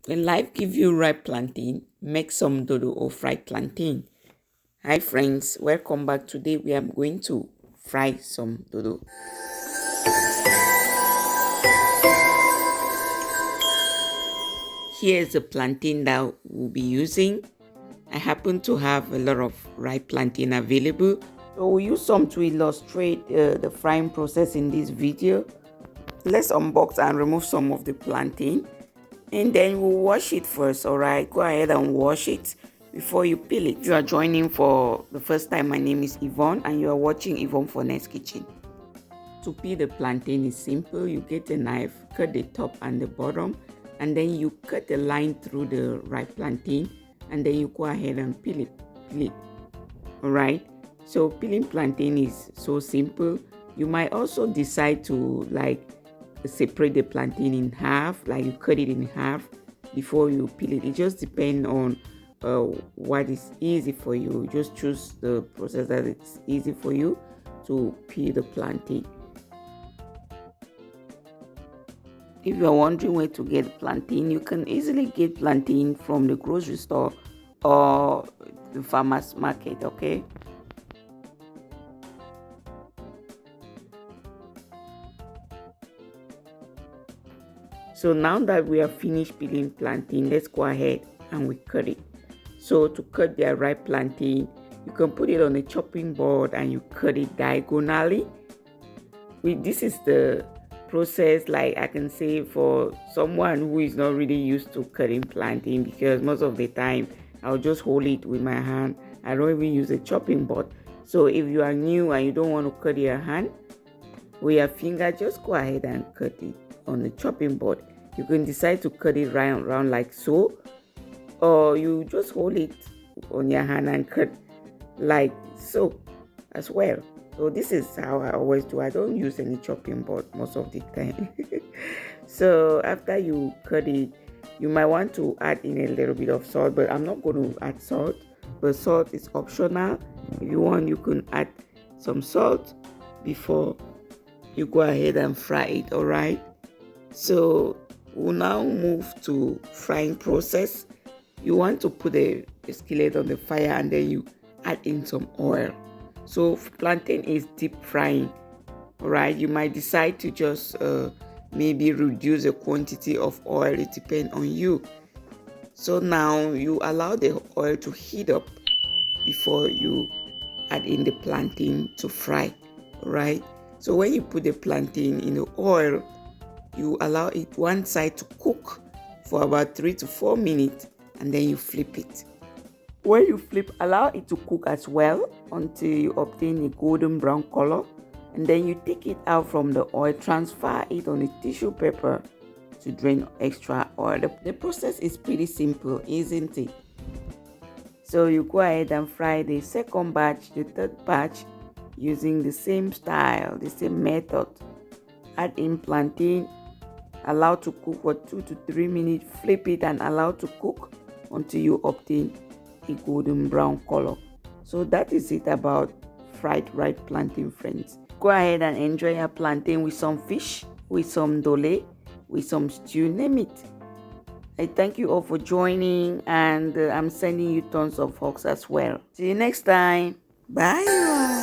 When life gives you ripe plantain, make some dodo or fried plantain. Hi friends, welcome back. Today we are going to fry some dodo. Here's the plantain that we'll be using. I happen to have a lot of ripe plantain available. So we'll use some to illustrate the frying process in this video. Let's unbox and remove some of the plantain. And then we'll wash it first, alright? Go ahead and wash it before you peel it. If you are joining for the first time, my name is Yvonne and you are watching Yvonne for Next Kitchen. To peel the plantain is simple. You get a knife, cut the top and the bottom, and then you cut a line through the ripe plantain, and then you go ahead and peel it. Alright? So peeling plantain is so simple. You might also decide to separate the plantain in half, like you cut it in half before you peel it. It just depends on what is easy for you. Just choose the process that it's easy for you to peel the plantain. If you are wondering where to get plantain, you can easily get plantain from the grocery store or the farmer's market, okay? So now that we have finished peeling plantain, let's go ahead and we cut it. So to cut the ripe plantain, you can put it on a chopping board and you cut it diagonally. This is the process, like I can say, for someone who is not really used to cutting plantain, because most of the time I'll just hold it with my hand. I don't even use a chopping board. So if you are new and you don't want to cut your hand with your finger, just go ahead and cut it on the chopping board. You can decide to cut it round like so, or you just hold it on your hand and cut like so as well. So this is how I always do. I don't use any chopping board most of the time. So after you cut it, you might want to add in a little bit of salt, but I'm not going to add salt. But salt is optional. If you want, you can add some salt before you go ahead and fry it, all right? So we'll now move to frying process. You want to put a skillet on the fire and then you add in some oil. So plantain is deep frying, all right? You might decide to just maybe reduce the quantity of oil. It depends on you. So now you allow the oil to heat up before you add in the plantain to fry, all right? So when you put the plantain in the oil, you allow it one side to cook for about 3 to 4 minutes and then you flip it. When you flip, allow it to cook as well until you obtain a golden brown color, and then you take it out from the oil, transfer it on a tissue paper to drain extra oil. The process is pretty simple, isn't it? So you go ahead and fry the second batch, the third batch, using the same style, the same method. Add in plantain, allow to cook for 2 to 3 minutes, flip it and allow to cook until you obtain a golden brown color. So that is it about fried ripe plantain, friends. Go ahead and enjoy your plantain with some fish, with some dole, with some stew, name it. I thank you all for joining, and I'm sending you tons of hugs as well. See you next time. Bye.